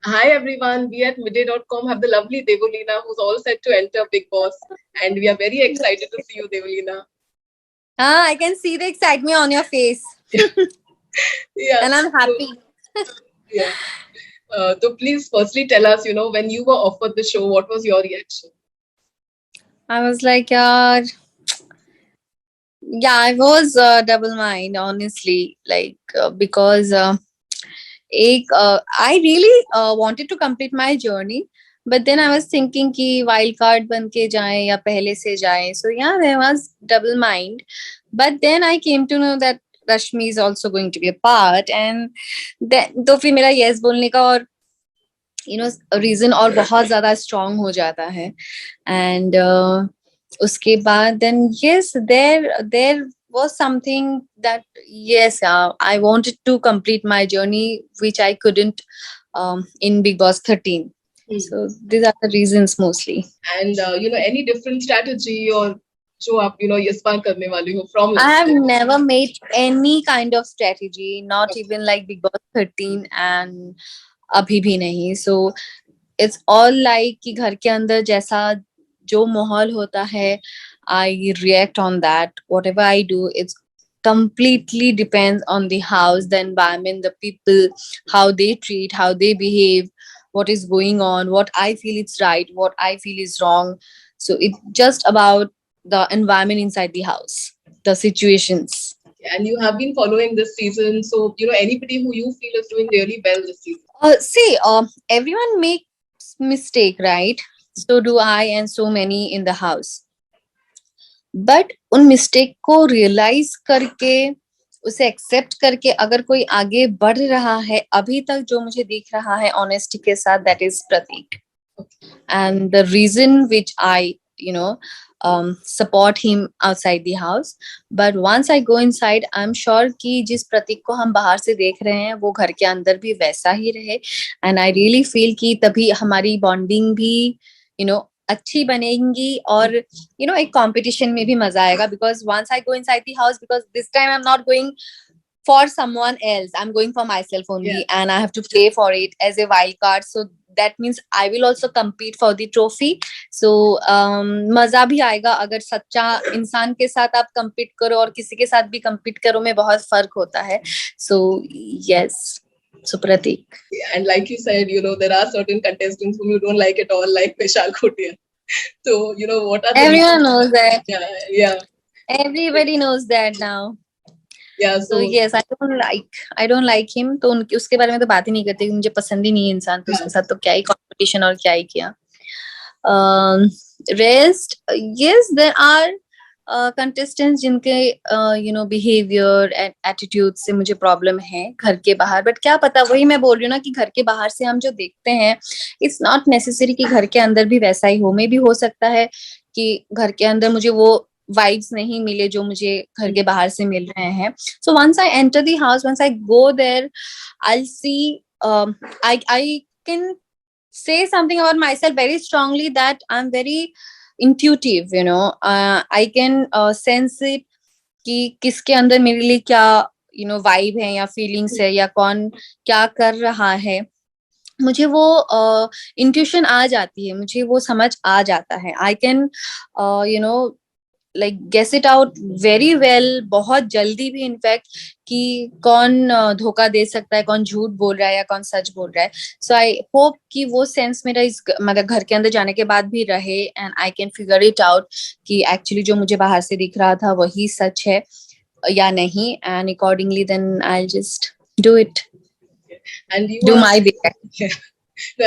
Hi everyone, we at midday.com have the lovely Devolina who's all set to enter Big Boss, and we are very excited to see you, Devolina. I can see the excitement on your face, Yeah, and I'm so happy. yeah. So please firstly tell us, when you were offered the show, what was your reaction? I was like, yeah, I was double mind, honestly, because I really wanted to complete my journey, but then I was thinking कि wild card बन के जाएं या पहले से जाएं. So yeah, there was double mind, but then I came to know that Rashmi is also going to be a part, and then तो फिर मेरा yes बोलने का और रीजन और बहुत ज्यादा स्ट्रांग हो जाता है. एंड उसके बाद then yes there was something that yes I wanted to complete my journey which I couldn't in Big Boss 13. So these are the reasons mostly. And any different strategy or जो आप इस बार करने वाली हो from I last have year? never made any kind of strategy, not even like Big Boss 13 and अभी भी नहीं. So it's all like कि घर के अंदर जैसा जो माहौल होता है I react on that what ever I do it's completely depends on the house, the environment, the people, how they treat, how they behave, what is going on, what I feel it's right, what I feel is wrong. So it's just about the environment inside the house, the situations. And you have been following this season, so anybody who you feel is doing really well this season? See, everyone makes mistake, right? So do I, and so many in the house. But उन mistake को realise करके उसे accept करके अगर कोई आगे बढ़ रहा है अभी तक जो मुझे दिख रहा है ऑनेस्टी के साथ that is Prateek. And the reason which I support him outside the house, but once I go inside I'm sure कि जिस प्रतीक को हम बाहर से देख रहे हैं वो घर के अंदर भी वैसा ही रहे. and I really feel कि तभी हमारी बॉन्डिंग भी अच्छी बनेगी और एक कंपटीशन में भी मजा आएगा. Because once I go inside the house, because this time I am not going for someone else, I'm going for myself only. Yeah. And I have to play for it as a wild card, so that means I will also compete for the trophy. So मजा भी आएगा. अगर सच्चा इंसान के साथ आप compete करो और किसी के साथ भी compete करो में बहुत फर्क होता है. So yes, so Pratik. And like you said, there are certain contestants whom you don't like at all, like Vishal Khotia. So, what are the Everyone knows that. Yeah. Everybody knows that now. Yeah, So yes, I don't like him. तो उनके उसके बारे में तो बात ही नहीं करते. मुझे पसंद ही नहीं है इंसान, तो उसके साथ तो क्या ही कंपटीशन और क्या ही किया. Rest, yes, there are contestants जिनके बिहेवियर एंड एटीट्यूड से मुझे प्रॉब्लम है घर के बाहर. बट क्या पता, वही मैं बोल रही हूँ ना कि घर के बाहर से हम जो देखते हैं इट्स नॉट नेसेसरी कि घर के अंदर भी वैसा ही हो. मे भी हो सकता है कि घर के अंदर मुझे वो वाइब्स नहीं मिले जो मुझे घर के बाहर से मिल रहे हैं. So once I enter the house, once I go there, I see I can say something about myself very strongly that I'm very intuitive. I can sense it कि किसके अंदर मेरे लिए क्या वाइब है या फीलिंग्स है या कौन क्या कर रहा है. मुझे वो इंट्यूशन आ जाती है, मुझे वो समझ आ जाता है. I can like guess it out very well, बहुत जल्दी भी इनफैक्ट, कि कौन धोखा दे सकता है, कौन झूठ बोल रहा है या कौन सच बोल रहा है. सो आई होप कि वो सेंस मेरा इस मतलब घर के अंदर जाने के बाद भी रहे and I can figure it out कि एक्चुअली जो मुझे बाहर से दिख रहा था वही सच है या नहीं. And accordingly then I just do it, and you do are my best.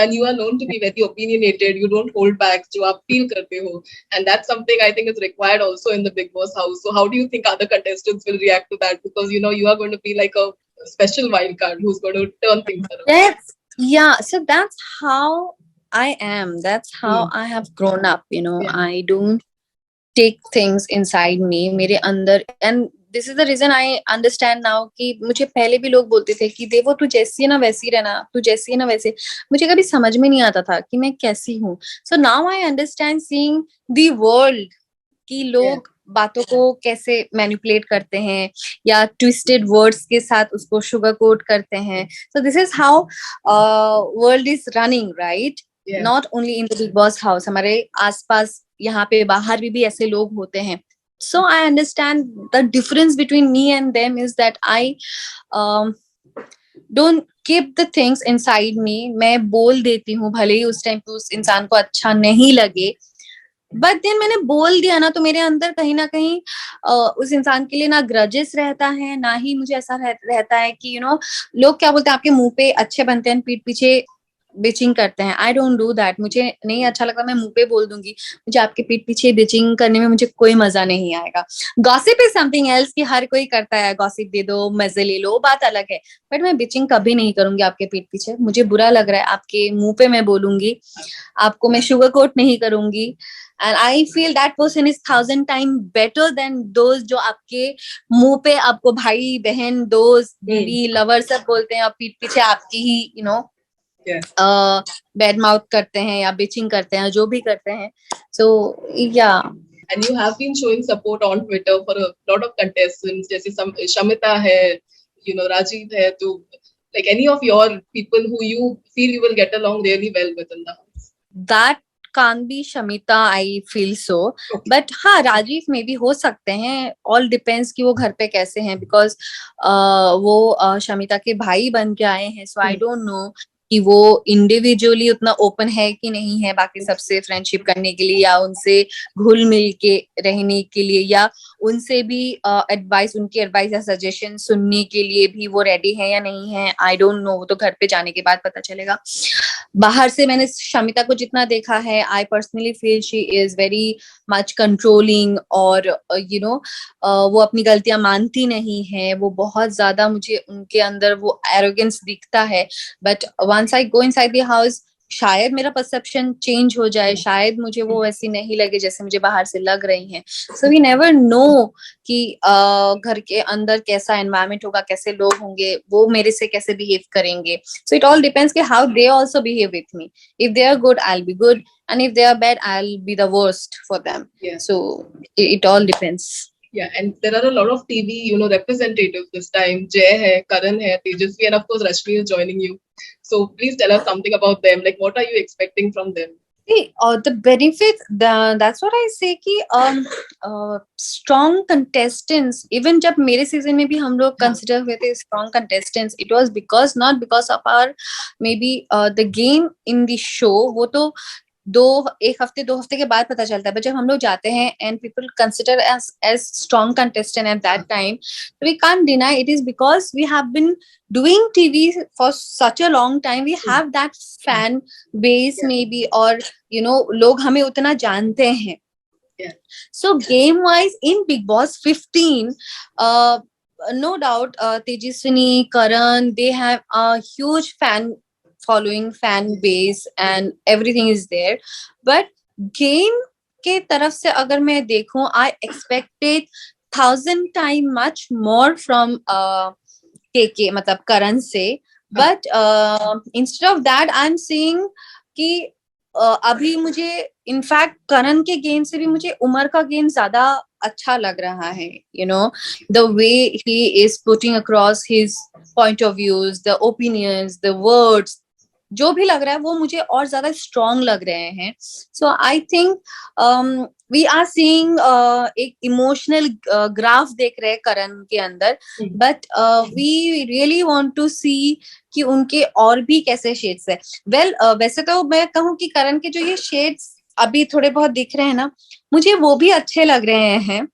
and you are known to be very opinionated. You don't hold back. जो आप feel करते हो, and that's something I think is required also in the Big Boss house. So how do you think other contestants will react to that? Because you are going to be like a special wild card who's going to turn things around. So that's how I am. That's how I have grown up. Yeah. I don't take things inside me, मेरे अंदर. and this is the reason I understand now कि मुझे पहले भी लोग बोलते थे कि देवो तू जैसी है ना वैसी रहना, तू जैसी है ना वैसे. मुझे कभी समझ में नहीं आता था कि मैं कैसी हूँ. So now I understand seeing the world कि लोग बातों को कैसे मैनिपुलेट करते हैं या ट्विस्टेड वर्ड्स के साथ उसको शुगर कोट करते हैं. So this is how world is running, right? Yeah. Not only in the big boss house, हमारे आसपास यहाँ पे बाहर भी ऐसे लोग होते हैं. So I understand the difference between me and them is that I don't keep the things inside me. मैं बोल देती हूँ भले ही उस टाइम पे उस इंसान को अच्छा नहीं लगे, बट देन मैंने बोल दिया ना, तो मेरे अंदर कहीं ना कहीं उस इंसान के लिए ना ग्रजेस रहता है, ना ही मुझे ऐसा रहता है कि लोग क्या बोलते हैं, आपके मुंह पे अच्छे बनते हैं, पीठ पीछे बिचिंग करते हैं. I don't do that. मुझे नहीं अच्छा लगता, मैं मुंह पे बोल दूंगी. मुझे आपके पीठ पीछे बिचिंग करने में मुझे कोई मजा नहीं आएगा. गॉसिप इज समथिंग एल्स, कि हर कोई करता है, गॉसिप दे दो, मजे ले लो, बात अलग है. बट मैं बिचिंग कभी नहीं करूंगी आपके पीठ पीछे. मुझे बुरा लग रहा है, आपके मुंह पे मैं बोलूंगी, आपको मैं शुगर कोट नहीं करूंगी. And I feel that person is 1000 time better than दोस्त जो आपके मुंह पे आपको भाई बहन दोस्त बीवी लवर सब बोलते हैं, और पीठ पीछे आपकी ही बैड माउथ करते हैं या बिचिंग करते हैं, जो भी करते हैं. सो या. And you have been showing support on Twitter for a lot of contestants, जैसे Shamita है, Rajiv है, तो like any of your people who you feel you will get along really well with in the house. That can't be Shamita, I feel so. Okay. But हाँ, राजीव में भी हो सकते हैं. All depends कि वो घर पे कैसे हैं, because वो शमिता के भाई बन के आए हैं. So I don't know कि वो इंडिविजुअली उतना ओपन है कि नहीं है बाकी सबसे फ्रेंडशिप करने के लिए, या उनसे घुल मिल के रहने के लिए, या उनसे भी एडवाइस, उनकी एडवाइस या सजेशन सुनने के लिए भी वो रेडी है या नहीं है. आई डोंट नो, वो तो घर पे जाने के बाद पता चलेगा. बाहर से मैंने शमिता को जितना देखा है, I personally feel she is very much controlling, और वो अपनी गलतियां मानती नहीं है. वो बहुत ज्यादा, मुझे उनके अंदर वो एरोगेंस दिखता है. But once I go inside the house, शायद मेरा परसेप्शन चेंज हो जाए, शायद मुझे वो ऐसी नहीं लगे जैसे मुझे बाहर से लग रही हैं. सो वी नेवर नो कि घर के अंदर कैसा एनवायरनमेंट होगा, कैसे लोग होंगे, वो मेरे से कैसे बिहेव करेंगे. सो इट ऑल डिपेंड्स कि how they also behave with me. If they are good, I will be good, and if they are bad, I'll be the worst for them. Yeah. So it all depends. Yeah, and there are a lot of TV, representatives this time. Jay hai, Karan hai, Tejasvi, and of course Rashmi is joining you. So please tell us something about them. Like, what are you expecting from them? See, the benefit, that's what I say कि strong contestants, even जब मेरे season में भी हम लोग consider हुए थे strong contestants, it was not because of our maybe the game in the show. वो तो एक हफ्ते 2 हफ्ते के बाद पता चलता है. बट जब हम लोग जाते हैं and people consider as strong contestant at that time, we can't deny it is because we have been doing TV for such a long time. We have that fan base maybe, और लोग हमें उतना जानते हैं. So game wise in Big Boss 15, no doubt Tejaswini, Karan, they have a huge fan following, fan base, and everything is there. But game के तरफ से अगर मैं देखूं, I expected 1000 times much more from KK, मतलब करण से. But instead of that, I'm seeing कि अभी मुझे इनफैक्ट करण के गेम से भी मुझे उमर का गेम ज्यादा अच्छा लग रहा है. the way he is putting across his point of views, the opinions, the words, जो भी लग रहा है वो मुझे और ज्यादा स्ट्रॉन्ग लग रहे हैं. So I think we are seeing एक इमोशनल ग्राफ देख रहे हैं करण के अंदर. But we really want to see कि उनके और भी कैसे शेड्स है. वैसे तो मैं कहूँ कि करण के जो ये शेड्स अभी थोड़े बहुत दिख रहे हैं ना, मुझे वो भी अच्छे लग रहे हैं,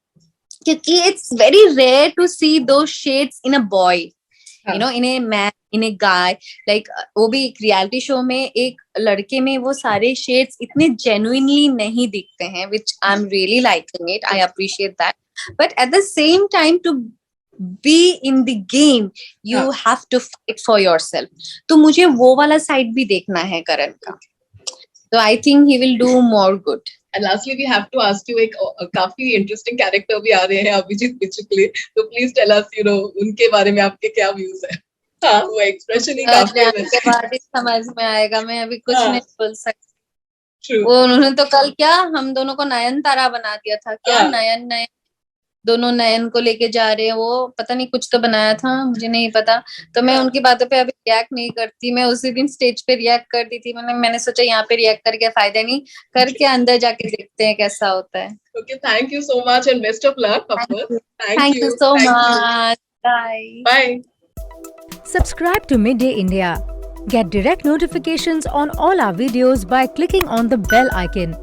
क्योंकि इट्स वेरी रेयर टू सी दो shades in a boy, in a man, in a guy. Like वो भी एक रियलिटी शो में एक लड़के में वो सारे शेड्स इतने genuinely नहीं दिखते हैं, which I'm really liking it. I appreciate that. But at the same time, to be in the game, you have to fight for yourself. तो मुझे वो वाला साइड भी देखना है करण का. So I think he will do more good. And lastly, we have to ask you एक काफी interesting character भी आ रहे हैं अभिजीत बिचुकले. तो please tell us, उनके बारे में आपके क्या views हैं? हाँ, वो expression ही काफी उसके बाद ही समझ में आएगा. मैं अभी कुछ नहीं बोल सकती. वो उन्होंने तो कल क्या हम दोनों को नयनतारा बना दिया था. क्या नयन दोनों नयन को लेके जा रहे हैं, वो पता नहीं कुछ तो बनाया था, मुझे नहीं पता। तो मैं उनकी बातों पे अभी रिएक्ट नहीं करती। मैं उसी दिन स्टेज पे रिएक्ट कर दी थी, मैंने सोचा यहाँ पे रिएक्ट करके फायदा नहीं, करके अंदर जाके देखते हैं कैसा होता है। Okay, thank you so much and best of luck, couple. Thank thank you you. So Thank you. Much, bye. Bye. Subscribe to Midday India. Get direct notifications on all our videos by clicking on the bell icon.